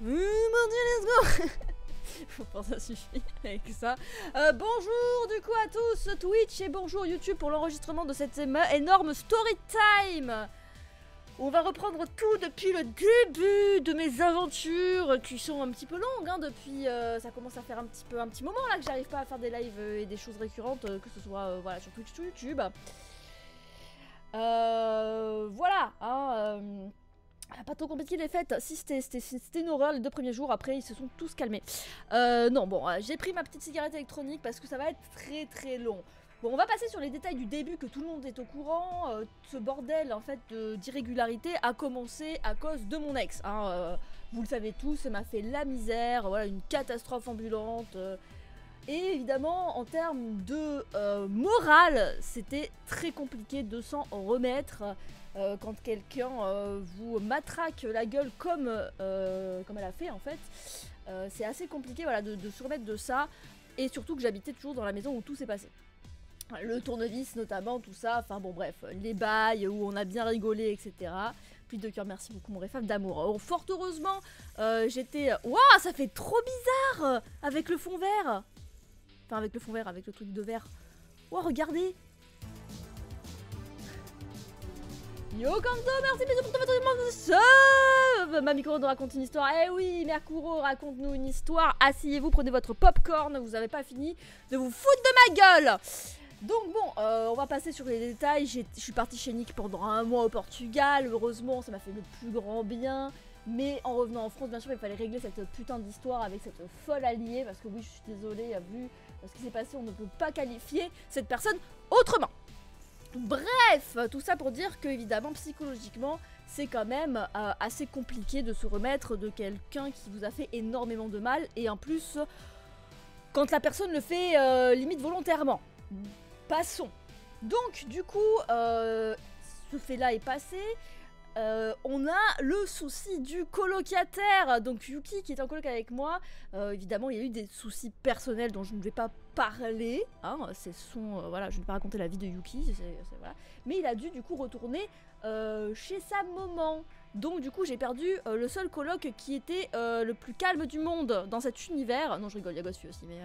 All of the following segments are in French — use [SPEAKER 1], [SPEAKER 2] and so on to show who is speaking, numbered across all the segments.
[SPEAKER 1] Mon dieu, let's go. Bon, ça suffit avec ça. Bonjour du coup à tous Twitch et bonjour YouTube pour l'enregistrement de cette énorme story time. On va reprendre tout depuis le début de mes aventures qui sont un petit peu longues hein, depuis ça commence à faire un petit moment là que j'arrive pas à faire des lives et des choses récurrentes que ce soit voilà sur Twitch ou YouTube. Voilà hein, pas trop compliqué les fêtes, si c'était une horreur les 2 premiers jours, après ils se sont tous calmés. Non bon, j'ai pris ma petite cigarette électronique parce que ça va être très long. Bon, on va passer sur les détails du début que tout le monde est au courant. Ce bordel en fait d'irrégularité a commencé à cause de mon ex. Hein, vous le savez tous, ça m'a fait la misère, voilà une catastrophe ambulante. Et évidemment, en termes de morale, c'était très compliqué de s'en remettre. Quand quelqu'un vous matraque la gueule comme elle a fait en fait, c'est assez compliqué voilà, de se remettre de ça. Et surtout que j'habitais toujours dans la maison où tout s'est passé. Le tournevis notamment, tout ça, enfin bon bref, les bails où on a bien rigolé, etc. Puis de cœur, merci beaucoup mon réfab d'amour. Oh, fort heureusement, j'étais... Waouh, ça fait trop bizarre avec le fond vert. Enfin avec le fond vert, avec le truc de vert. Waouh, regardez. Yo Kanto, merci bisous pour ton votre Ma micro nous raconte une histoire. Eh oui, Mercuro, raconte-nous une histoire. Asseyez-vous, prenez votre popcorn. Vous avez pas fini de vous foutre de ma gueule. Donc bon, on va passer sur les détails. Je suis partie chez Nick pendant 1 mois au Portugal. Heureusement, ça m'a fait le plus grand bien. Mais en revenant en France, bien sûr, il fallait régler cette putain d'histoire avec cette folle alliée. Parce que oui, je suis désolée, vu ce qui s'est passé, on ne peut pas qualifier cette personne autrement. Bref, tout ça pour dire que évidemment psychologiquement c'est quand même assez compliqué de se remettre de quelqu'un qui vous a fait énormément de mal et en plus quand la personne le fait limite volontairement. Passons. Donc du coup ce fait là est passé. On a le souci du colocataire, donc Yuki qui est en coloc avec moi. Évidemment, il y a eu des soucis personnels dont je ne vais pas parler. Hein, voilà, je ne vais pas raconter la vie de Yuki, voilà. Mais il a dû du coup retourner chez sa maman. Donc du coup, j'ai perdu le seul coloc qui était le plus calme du monde dans cet univers. Non, je rigole, il y a Ghostfy aussi, mais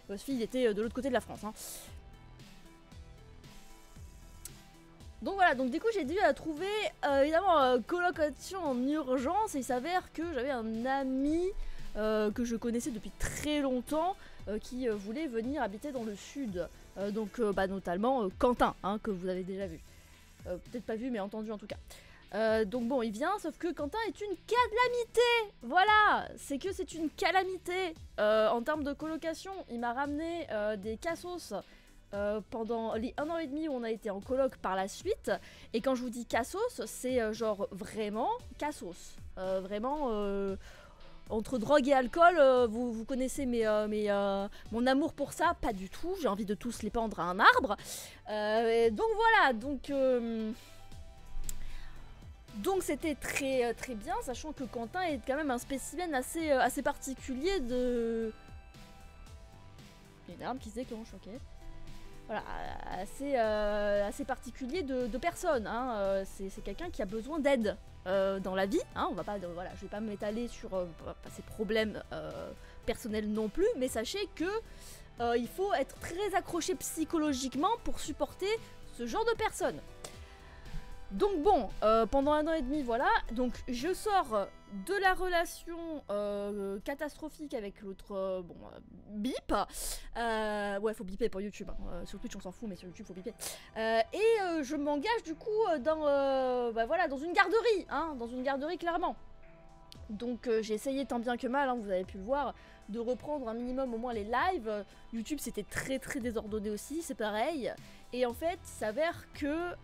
[SPEAKER 1] Ghostfy, il était de l'autre côté de la France. Hein. Donc voilà, donc du coup j'ai dû trouver évidemment colocation en urgence et il s'avère que j'avais un ami que je connaissais depuis très longtemps qui voulait venir habiter dans le sud. Donc notamment Quentin, hein, que vous avez déjà vu. Peut-être pas vu mais entendu en tout cas. Donc bon, il vient, sauf que Quentin est une calamité. Voilà, c'est que c'est une calamité. En termes de colocation, il m'a ramené des cassos pendant les 1 an et demi où on a été en coloc par la suite. Et quand je vous dis cassos, c'est genre vraiment cassos. Vraiment, entre drogue et alcool, vous connaissez mon amour pour ça, pas du tout. J'ai envie de tous les pendre à un arbre. Donc voilà, donc c'était très bien, sachant que Quentin est quand même un spécimen assez particulier de... Il y a une arme qui se déclenche, ok. Voilà, assez particulier de personnes. Hein. C'est quelqu'un qui a besoin d'aide dans la vie. Hein. On va pas, voilà, je vais pas m'étaler sur ses problèmes personnels non plus, mais sachez que il faut être très accroché psychologiquement pour supporter ce genre de personnes. Donc bon, pendant 1 an et demi, voilà. Donc je sors de la relation catastrophique avec l'autre, bip. Ouais, faut biper pour YouTube. Hein. Sur Twitch, on s'en fout, mais sur YouTube, faut biper. Et je m'engage du coup dans une garderie, hein, dans une garderie clairement. Donc j'ai essayé tant bien que mal, hein, vous avez pu le voir, de reprendre un minimum au moins les lives. YouTube c'était très désordonné aussi, c'est pareil. Et en fait, il s'avère que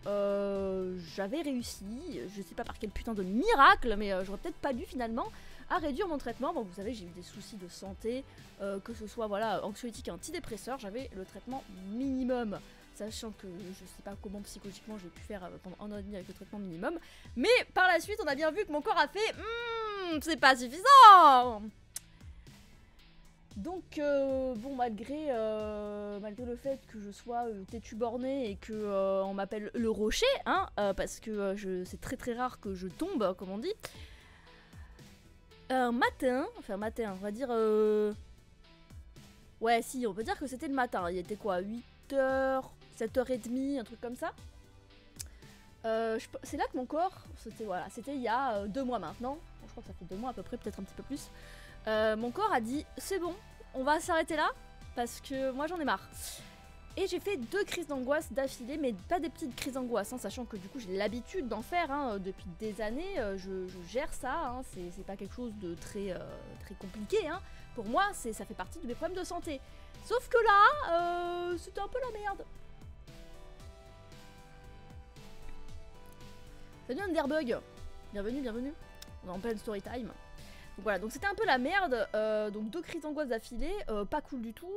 [SPEAKER 1] j'avais réussi, je sais pas par quel putain de miracle, mais j'aurais peut-être pas dû finalement, à réduire mon traitement. Bon, vous savez, j'ai eu des soucis de santé, que ce soit voilà, anxiolytique et antidépresseur, j'avais le traitement minimum. Sachant que je sais pas comment psychologiquement j'ai pu faire pendant 1 an et demi avec le traitement minimum. Mais par la suite, on a bien vu que mon corps a fait c'est pas suffisant. Donc bon, malgré le fait que je sois têtu borné et que on m'appelle le rocher, hein, parce que c'est très rare que je tombe, comme on dit. un matin, enfin matin, on va dire... Ouais, si, on peut dire que c'était le matin. Il était quoi, 8h, 7h30, un truc comme ça. C'est là que mon corps, c'était voilà, c'était il y a 2 mois maintenant. Bon, je crois que ça fait 2 mois à peu près, peut-être un petit peu plus. Mon corps a dit, c'est bon, on va s'arrêter là, parce que moi j'en ai marre. Et j'ai fait 2 crises d'angoisse d'affilée, mais pas des petites crises d'angoisse, hein, sachant que du coup j'ai l'habitude d'en faire, hein, depuis des années, je gère ça, hein, c'est pas quelque chose de très, très compliqué, hein. Pour moi, ça fait partie de mes problèmes de santé. Sauf que là, c'était un peu la merde. Salut Underbug, bienvenue, bienvenue. On est en pleine story time. Donc voilà, donc c'était un peu la merde, donc 2 crises d'angoisse d'affilée, pas cool du tout.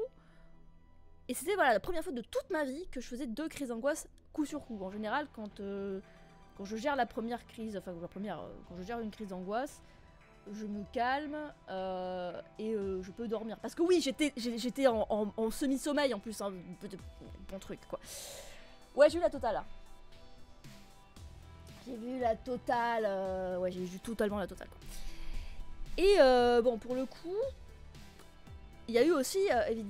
[SPEAKER 1] Et c'était voilà la première fois de toute ma vie que je faisais 2 crises d'angoisse coup sur coup. En général, quand je gère la première crise, enfin quand je gère une crise d'angoisse, je me calme et je peux dormir. Parce que oui, j'étais en semi-sommeil en plus, hein, bon truc quoi. Ouais, j'ai eu la totale là. J'ai vu la totale, ouais j'ai vu totalement la totale quoi. Et bon pour le coup, il y a eu aussi,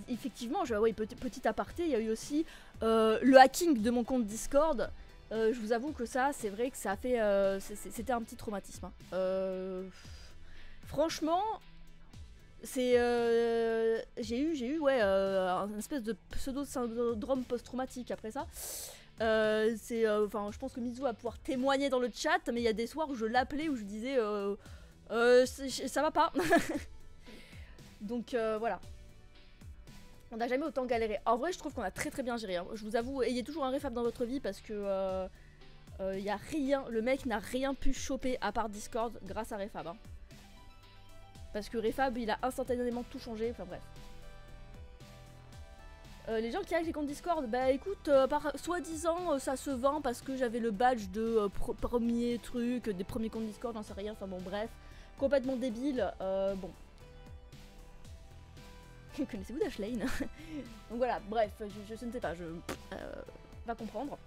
[SPEAKER 1] effectivement, oui, petit aparté, il y a eu aussi le hacking de mon compte Discord. Je vous avoue que ça, c'est vrai que ça a fait, c'était un petit traumatisme. Hein. Franchement, c'est, j'ai eu, ouais, un espèce de pseudo-syndrome post-traumatique après ça. Enfin, je pense que Mizu va pouvoir témoigner dans le chat, mais il y a des soirs où je l'appelais, où je disais, ça va pas. Donc voilà. On n'a jamais autant galéré. En vrai, je trouve qu'on a très très bien géré. Hein. Je vous avoue, ayez toujours un réfab dans votre vie parce que y a rien, le mec n'a rien pu choper à part Discord grâce à Refab. Hein. Parce que Refab, il a instantanément tout changé. Enfin bref. Les gens qui hackent les comptes Discord, bah écoute, soi-disant ça se vend parce que j'avais le badge de premier truc, des premiers comptes Discord, j'en sais rien. Enfin bon, bref. Complètement débile. Bon. Connaissez-vous Dashlane? Donc voilà, bref, je ne sais pas, va comprendre.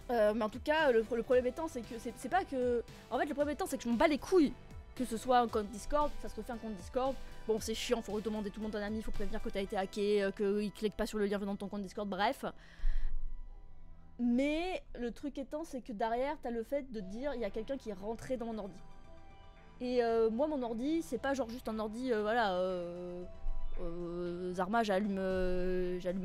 [SPEAKER 1] Mais en tout cas, le problème étant, c'est que c'est pas que... En fait, le problème étant, c'est que je m'en bats les couilles que ce soit un compte Discord, ça se refait un compte Discord. Bon, c'est chiant, faut redemander tout le monde ton ami, faut prévenir que t'as été hacké, qu'il clique pas sur le lien venant de ton compte Discord, bref. Mais le truc étant, c'est que derrière, t'as le fait de dire, il y a quelqu'un qui est rentré dans mon ordi. Et moi, mon ordi, c'est pas genre juste un ordi, voilà... Zarma, j'allume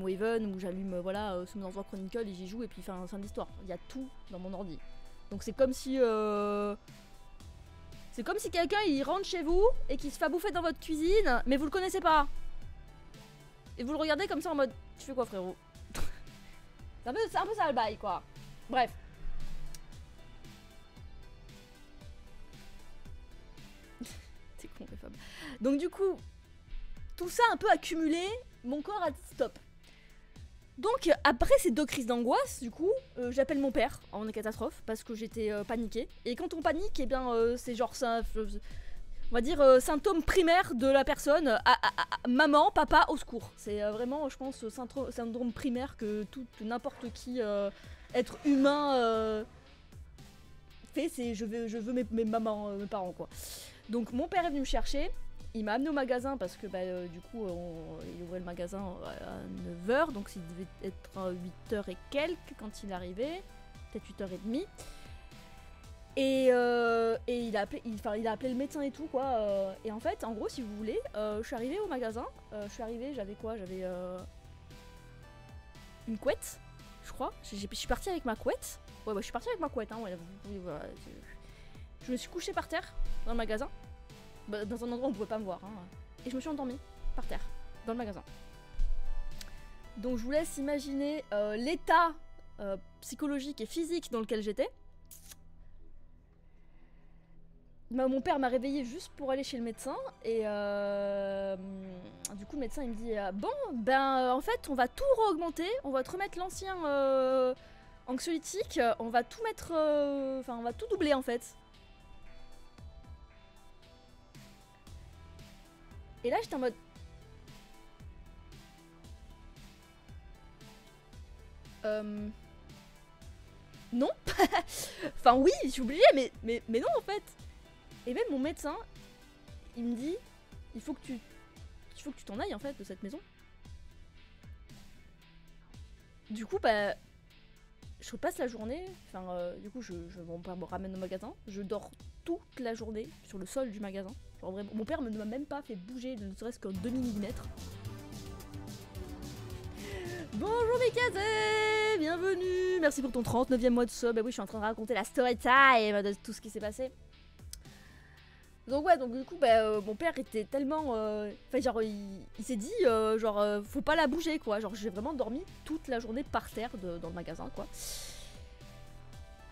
[SPEAKER 1] Waven ou j'allume voilà Summoners War Chronicle et j'y joue et puis fin de l'histoire. Il y a tout dans mon ordi. Donc c'est comme si quelqu'un il rentre chez vous et qu'il se fait bouffer dans votre cuisine, mais vous le connaissez pas. Et vous le regardez comme ça en mode tu fais quoi frérot? C'est un peu ça le bail quoi. Bref. T'es con les femmes. Donc du coup, tout ça un peu accumulé, mon corps a dit stop. Donc après ces 2 crises d'angoisse, du coup, j'appelle mon père en catastrophe parce que j'étais paniquée. Et quand on panique, eh bien c'est genre ça, on va dire symptôme primaire de la personne, maman, papa, au secours. C'est vraiment, je pense, syndrome primaire que n'importe qui être humain fait. C'est je veux mes mamans, mes parents quoi. Donc mon père est venu me chercher. Il m'a amené au magasin parce que du coup il ouvrait le magasin à 9h, donc il devait être à 8h et quelques quand il est arrivé, peut-être 8h30. Et il a appelé le médecin et tout quoi. Et en fait, en gros, si vous voulez, je suis arrivée au magasin, j'avais quoi? J'avais une couette, je crois. Je suis partie avec ma couette. Ouais, je suis partie avec ma couette, hein, ouais, voilà. Je me suis couchée par terre dans le magasin. Dans un endroit où on pouvait pas me voir, hein. Et je me suis endormie par terre dans le magasin. Donc je vous laisse imaginer l'état psychologique et physique dans lequel j'étais. Mon père m'a réveillée juste pour aller chez le médecin et du coup le médecin il me dit bon en fait on va tout re-augmenter, on va te remettre l'ancien anxiolytique, on va tout mettre, enfin on va tout doubler en fait. Et là j'étais en mode non. Enfin oui, je suis obligée, mais non en fait. Et même mon médecin, il me dit, il faut que tu t'en ailles en fait de cette maison. Du coup, bah, je repasse la journée, enfin, du coup, mon père me ramène au magasin, je dors toute la journée sur le sol du magasin. Genre, vraiment, mon père ne m'a même pas fait bouger, ne serait-ce qu'un demi-millimètre. Bonjour Mikazé, bienvenue, merci pour ton 39e mois de sub. Bah oui, je suis en train de raconter la story time de tout ce qui s'est passé. Donc ouais, donc du coup, bah, mon père était tellement... Enfin, genre, il s'est dit, faut pas la bouger, quoi. Genre, j'ai vraiment dormi toute la journée par terre dans le magasin, quoi.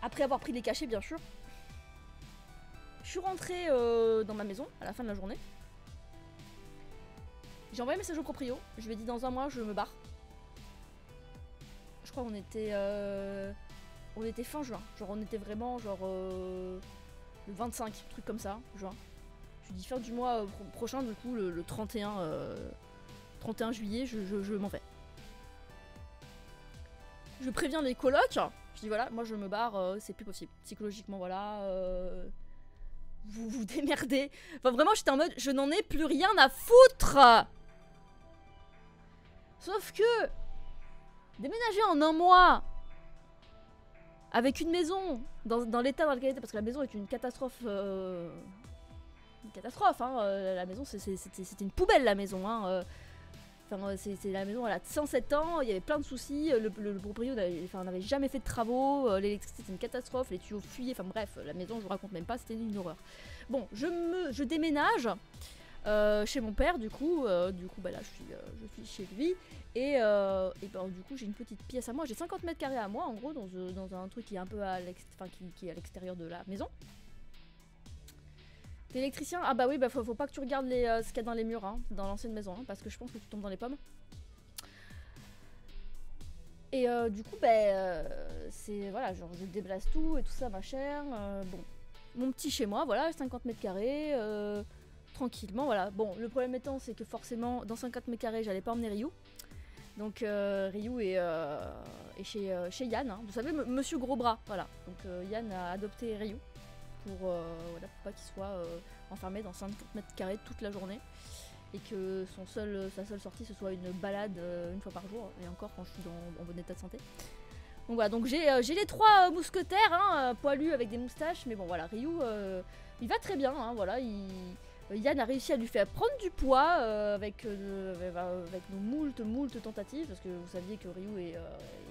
[SPEAKER 1] Après avoir pris les cachets, bien sûr. Je suis rentrée dans ma maison, à la fin de la journée. J'ai envoyé un message au proprio. Je lui ai dit, dans un mois, je me barre. Je crois qu'on était... on était fin juin. Genre, on était vraiment, genre... le 25, truc comme ça, juin. Je dis fin du mois prochain, du coup, le 31 juillet, je m'en vais. Je préviens les colocs, je dis voilà, moi je me barre, c'est plus possible. Psychologiquement, voilà, vous vous démerdez. Enfin, vraiment, j'étais en mode, je n'en ai plus rien à foutre. Sauf que, déménager en un mois, avec une maison, dans l'état dans lequel elle était, parce que la maison est une catastrophe. Une catastrophe, hein. La maison, c'était une poubelle, la maison, hein. Enfin, c'est la maison, elle a 107 ans, il y avait plein de soucis. Le proprio n'avait jamais fait de travaux, l'électricité c'était une catastrophe, les tuyaux fuyaient, enfin bref, la maison, je vous raconte même pas, c'était une horreur. Bon, je déménage chez mon père, du coup, bah là, je suis chez lui. Et ben, du coup, j'ai une petite pièce à moi. J'ai 50 mètres carrés à moi, en gros, dans un truc qui est un peu qui est à l'extérieur de la maison. T'es électricien? Ah bah oui, bah faut pas que tu regardes ce qu'il y a dans les murs, hein, dans l'ancienne maison, hein, parce que je pense que tu tombes dans les pommes. Et du coup, bah, c'est... Voilà, genre, je déblasse tout et tout ça, machin. Bon, mon petit chez moi, voilà, 50 mètres carrés, tranquillement, voilà. Bon, le problème étant, c'est que forcément, dans 50 mètres carrés, j'allais pas emmener Ryu. Donc Ryu est chez Yann, hein. Vous savez, Monsieur Gros Bras, voilà. Donc Yann a adopté Ryu pour pas qu'il soit enfermé dans 50 mètres carrés toute la journée. Et que sa seule sortie, ce soit une balade une fois par jour, et encore quand je suis en bon état de santé. Donc voilà, donc j'ai les trois mousquetaires, hein, poilus avec des moustaches, mais bon voilà, Ryu, il va très bien, hein, voilà, Yann a réussi à lui faire prendre du poids avec nos moult tentatives, parce que vous saviez que Ryu et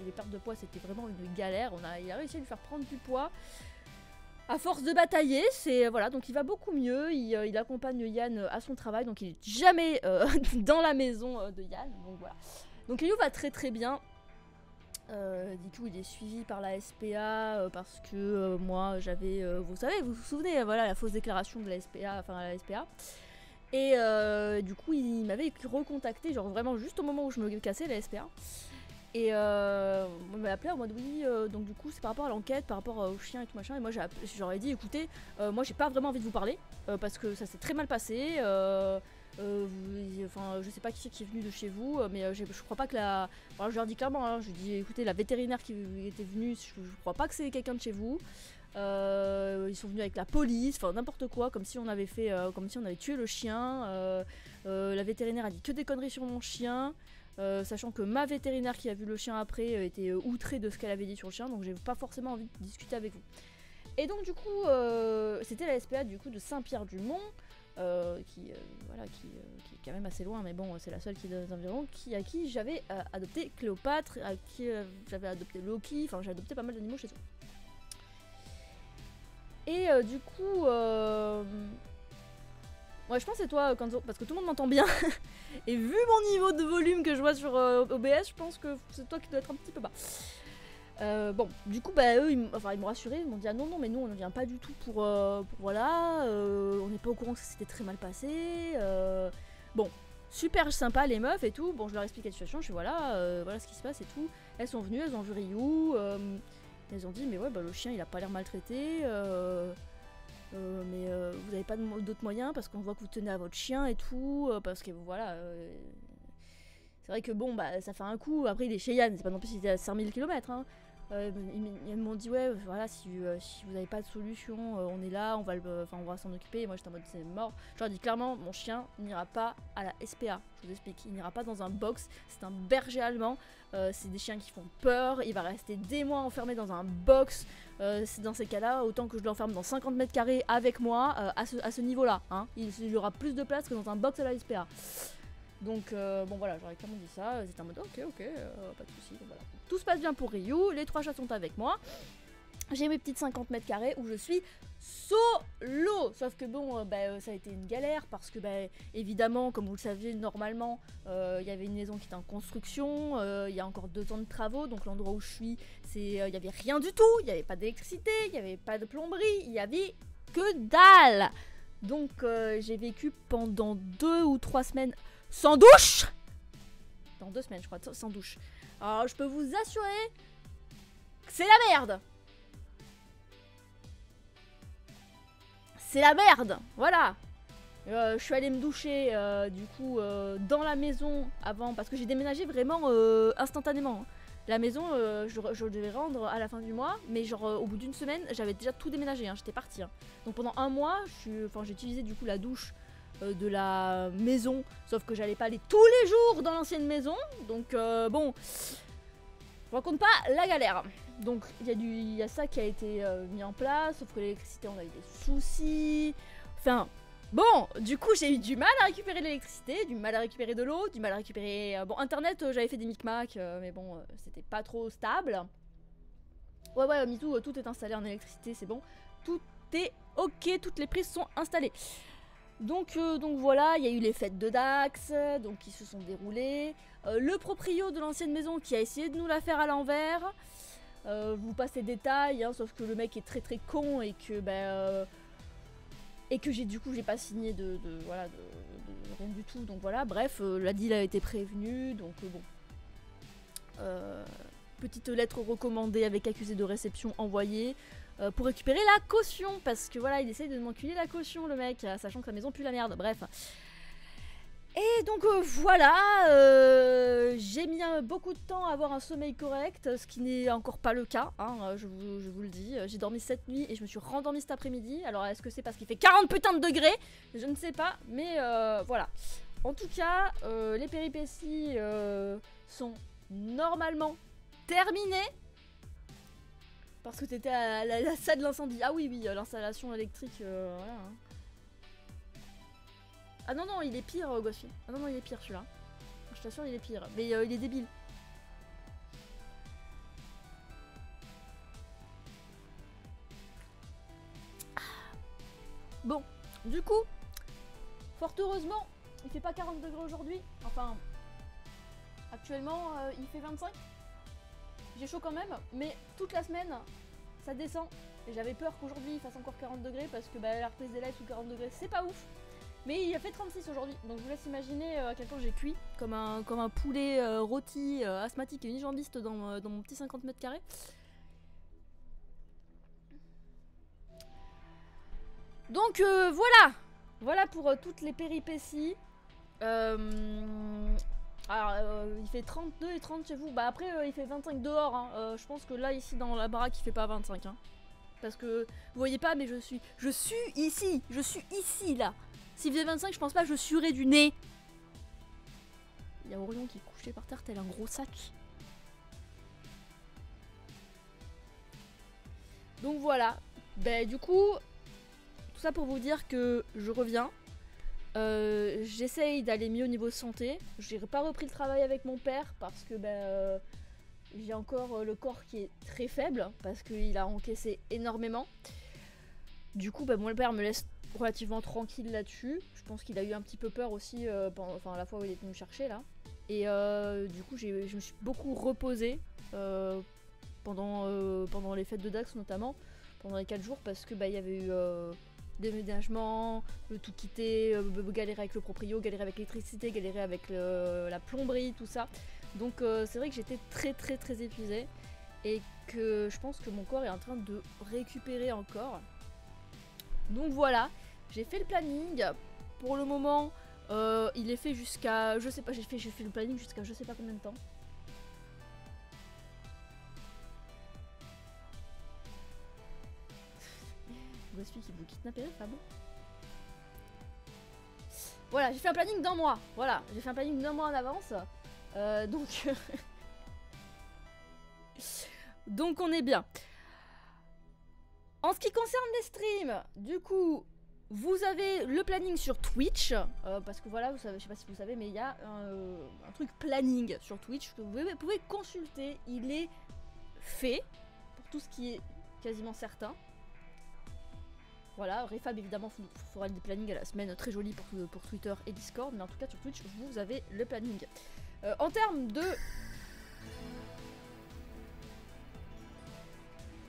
[SPEAKER 1] les pertes de poids c'était vraiment une galère. Il a réussi à lui faire prendre du poids à force de batailler. Voilà, donc il va beaucoup mieux. Il accompagne Yann à son travail, donc il est jamais dans la maison de Yann. Donc voilà. Donc Ryu va très très bien. Du coup, il est suivi par la SPA parce que moi j'avais, vous vous souvenez, voilà, la fausse déclaration de la SPA, enfin à la SPA. Et du coup, il m'avait recontacté, genre vraiment juste au moment où je me cassais, la SPA. Et on m'a appelé en mode oui, donc du coup, c'est par rapport à l'enquête, par rapport au chien et tout machin. Et moi, j'aurais dit, écoutez, moi j'ai pas vraiment envie de vous parler parce que ça s'est très mal passé. Enfin, je sais pas qui c'est qui est venu de chez vous, mais je crois pas que la... Alors, je leur dis clairement, hein, je dis écoutez, la vétérinaire qui était venue, je crois pas que c'est quelqu'un de chez vous. Ils sont venus avec la police, enfin n'importe quoi, comme si on avait fait, comme si on avait tué le chien. La vétérinaire a dit que des conneries sur mon chien, sachant que ma vétérinaire qui a vu le chien après était outrée de ce qu'elle avait dit sur le chien, donc j'ai pas forcément envie de discuter avec vous. Et donc du coup, c'était la SPA du coup de Saint-Pierre-du-Mont. Qui est quand même assez loin, mais bon, c'est la seule qui est dans les environs, à qui j'avais adopté Cléopâtre, à qui j'avais adopté Loki, enfin j'ai adopté pas mal d'animaux chez eux. Et du coup, ouais, je pense que c'est toi, Kanzo, parce que tout le monde m'entend bien. Et vu mon niveau de volume que je vois sur OBS, je pense que c'est toi qui dois être un petit peu bas. Bon, du coup, bah, eux, ils m'ont rassuré, ils m'ont dit ah non, mais nous, on ne vient pas du tout pour voilà, on n'est pas au courant que ça s'était très mal passé. Bon, super sympa les meufs et tout. Bon, je leur explique la situation, je suis voilà, voilà ce qui se passe et tout. Elles sont venues, elles ont vu Ryu, elles ont dit mais ouais, bah le chien il a pas l'air maltraité, mais vous avez pas d'autres moyens parce qu'on voit que vous tenez à votre chien et tout, parce que voilà. C'est vrai que bon, bah ça fait un coup, après il est chez Yann, c'est pas non plus qu'il était à 5000 km, hein. Ils m'ont dit ouais voilà si vous n'avez pas de solution on est là, on va s'en occuper. Et moi j'étais en mode c'est mort. Je leur ai dit clairement mon chien n'ira pas à la SPA. Je vous explique, il n'ira pas dans un box, c'est un berger allemand, c'est des chiens qui font peur, il va rester des mois enfermé dans un box. C'est dans ces cas-là, autant que je l'enferme dans 50 mètres carrés avec moi à ce niveau-là. Hein. Il y aura plus de place que dans un box à la SPA. Donc bon voilà, j'aurais clairement dit ça, c'était en mode ok, pas de soucis, voilà. Tout se passe bien pour Ryu, les 3 chats sont avec moi. J'ai mes petites 50 mètres carrés où je suis solo. Sauf que bon, ça a été une galère parce que évidemment, comme vous le saviez, normalement, il y avait une maison qui était en construction, il y a encore 2 ans de travaux, donc l'endroit où je suis, il n'y avait rien du tout, il n'y avait pas d'électricité, il n'y avait pas de plomberie, il n'y avait que dalle. Donc j'ai vécu pendant 2 ou 3 semaines sans douche. Dans 2 semaines, je crois, sans douche. Alors, je peux vous assurer que c'est la merde. C'est la merde, voilà. Je suis allée me doucher, du coup, dans la maison avant, parce que j'ai déménagé vraiment instantanément. La maison, je devais rendre à la fin du mois, mais genre au bout d'une semaine, j'avais déjà tout déménagé, hein, j'étais partie. Hein. Donc pendant 1 mois, j'ai utilisé du coup la douche de la maison, sauf que j'allais pas aller tous les jours dans l'ancienne maison, donc bon, je raconte pas la galère. Donc il y a ça qui a été mis en place, sauf que l'électricité on a eu des soucis, enfin bon, du coup j'ai eu du mal à récupérer l'électricité, du mal à récupérer de l'eau, du mal à récupérer, bon internet j'avais fait des micmacs, mais bon c'était pas trop stable. Ouais Mitou, tout est installé en électricité, c'est bon, tout est ok, toutes les prises sont installées. Donc voilà, il y a eu les fêtes de Dax, donc qui se sont déroulées. Le proprio de l'ancienne maison qui a essayé de nous la faire à l'envers. Vous passe les détails, hein, sauf que le mec est très très con et que j'ai pas signé de rien du tout. Donc voilà, bref, la deal a été prévenue, donc bon. Petite lettre recommandée avec accusé de réception envoyée. Pour récupérer la caution, parce que voilà, il essaye de m'enculer la caution, le mec, sachant que la maison pue la merde, bref. Et donc voilà, j'ai mis beaucoup de temps à avoir un sommeil correct, ce qui n'est encore pas le cas, hein, je vous le dis. J'ai dormi cette nuit et je me suis rendormie cet après-midi. Alors est-ce que c'est parce qu'il fait 40 putains de degrés? Je ne sais pas, mais voilà. En tout cas, les péripéties sont normalement terminées. Parce que t'étais à la salle de l'incendie. Ah oui, l'installation électrique, voilà. Hein. Ah non, il est pire, Goshi. Ah non, il est pire celui-là. Je t'assure, il est pire. Mais il est débile. Bon, du coup, fort heureusement, il fait pas 40 degrés aujourd'hui. Enfin, actuellement, il fait 25. J'ai chaud quand même, mais toute la semaine, ça descend. Et j'avais peur qu'aujourd'hui il fasse encore 40 degrés parce que la reprise des lights sous 40 degrés, c'est pas ouf. Mais il a fait 36 aujourd'hui, donc je vous laisse imaginer à quel point j'ai cuit comme un poulet rôti, asthmatique et unijambiste dans mon petit 50 mètres carrés. Donc voilà pour toutes les péripéties. Alors, il fait 32 et 30 chez vous. Bah après, il fait 25 dehors. Hein. Je pense que là, ici, dans la baraque, il fait pas 25. Hein. Parce que, vous voyez pas, mais je suis ici. Je suis ici, là. S'il faisait 25, je pense pas que je suerais du nez. Il y a Orion qui est couché par terre tel un gros sac. Donc voilà. Bah du coup, tout ça pour vous dire que je reviens. J'essaye d'aller mieux au niveau santé. J'ai pas repris le travail avec mon père parce que j'ai encore le corps qui est très faible parce qu'il a encaissé énormément. Du coup, mon père me laisse relativement tranquille là-dessus. Je pense qu'il a eu un petit peu peur aussi, enfin la fois où il est venu me chercher là. Et du coup, je me suis beaucoup reposée pendant les fêtes de Dax notamment, pendant les 4 jours parce que il y avait eu déménagement, tout quitter, galérer avec le proprio, galérer avec l'électricité, galérer avec la plomberie, tout ça. Donc c'est vrai que j'étais très très très épuisée et que je pense que mon corps est en train de récupérer encore. Donc voilà, j'ai fait le planning. Pour le moment, il est fait jusqu'à, je sais pas, j'ai fait le planning jusqu'à je sais pas combien de temps. esprit qui veut kidnapper les femmes. Voilà, j'ai fait un planning d'un mois. Voilà, j'ai fait un planning d'un mois en avance. Donc... donc on est bien. En ce qui concerne les streams, du coup, vous avez le planning sur Twitch. Parce que voilà, vous savez, je sais pas si vous savez, mais il y a un truc planning sur Twitch que vous pouvez consulter. Il est fait pour tout ce qui est quasiment certain. Voilà, Refab évidemment fera des plannings à la semaine très jolis pour Twitter et Discord, mais en tout cas sur Twitch vous avez le planning. En termes de...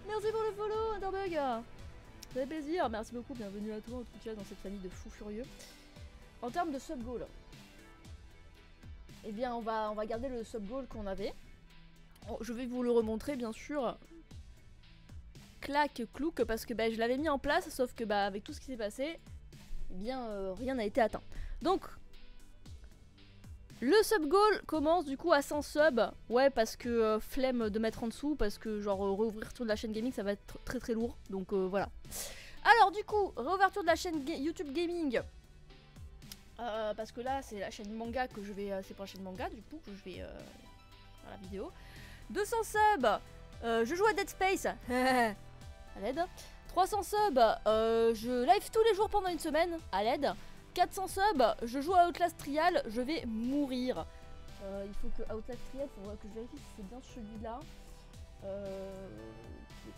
[SPEAKER 1] Merci pour le follow Underbug. Ça fait plaisir, merci beaucoup, bienvenue à toi en tout cas dans cette famille de fous furieux. En termes de sub goal, eh bien on va garder le sub goal qu'on avait. Je vais vous le remontrer bien sûr. Clac, clouc, parce que je l'avais mis en place, sauf que avec tout ce qui s'est passé, eh bien rien n'a été atteint. Donc, le sub goal commence du coup à 100 subs. Ouais, parce que flemme de mettre en dessous, parce que genre réouverture de la chaîne gaming, ça va être très très lourd. Donc voilà. Alors du coup, réouverture de la chaîne YouTube Gaming. Parce que là, c'est la chaîne manga que je vais... c'est pour la chaîne manga du coup que je vais... dans la vidéo. 200 subs, je joue à Dead Space. À l'aide. 300 subs, je live tous les jours pendant une semaine, à l'aide. 400 subs, je joue à Outlast Trial, je vais mourir. Il faut que Outlast Trial, il faudra que je vérifie si c'est bien celui-là.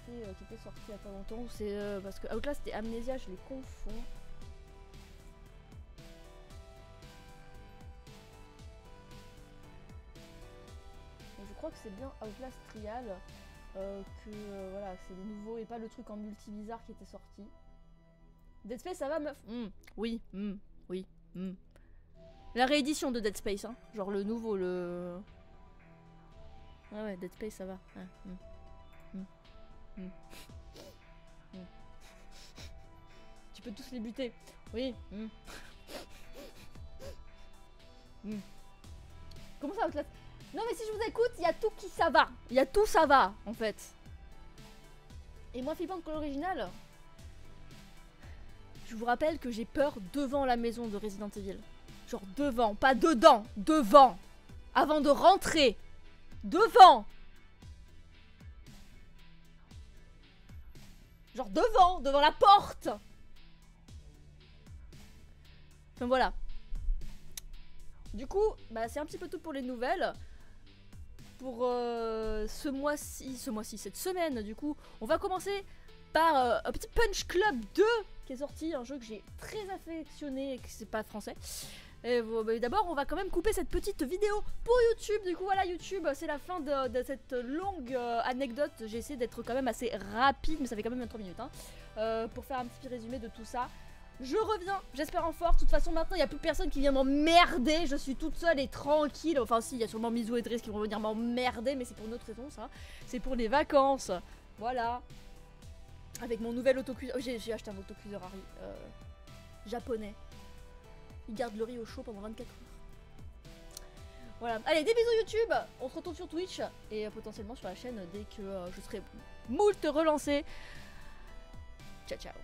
[SPEAKER 1] Qui était sorti il y a pas longtemps. C'est parce que Outlast et Amnesia, je les confonds. Je crois que c'est bien Outlast Trial. Voilà, c'est le nouveau et pas le truc en multi-bizarre qui était sorti. Dead Space, ça va, meuf? Oui, oui. La réédition de Dead Space, hein. Genre le nouveau, le... Ouais, Dead Space, ça va. Tu peux tous les buter. Oui. Comment ça, Outlast? Non mais si je vous écoute, il y a tout qui ça va. Il y a tout ça va, en fait. Et moins flippant que l'original. Je vous rappelle que j'ai peur devant la maison de Resident Evil. Genre devant, pas dedans, devant. Avant de rentrer. Devant. Genre devant la porte. Donc voilà. Du coup, c'est un petit peu tout pour les nouvelles. Pour ce mois-ci, cette semaine, du coup, on va commencer par un petit Punch Club 2 qui est sorti, un jeu que j'ai très affectionné et que c'est pas français. Et d'abord, on va quand même couper cette petite vidéo pour YouTube. Du coup, voilà, YouTube, c'est la fin de cette longue anecdote. J'ai essayé d'être quand même assez rapide, mais ça fait quand même 23 minutes, hein, pour faire un petit résumé de tout ça. Je reviens, j'espère en force. De toute façon, maintenant, il n'y a plus personne qui vient m'emmerder. Je suis toute seule et tranquille. Enfin, si, il y a sûrement Mizu et Driss qui vont venir m'emmerder, mais c'est pour une autre raison, ça. C'est pour les vacances. Voilà. Avec mon nouvel autocuiseur. J'ai acheté un autocuiseur à riz japonais. Il garde le riz au chaud pendant 24 heures. Voilà. Allez, des bisous YouTube. On se retrouve sur Twitch et potentiellement sur la chaîne dès que je serai moult relancé. Ciao, ciao.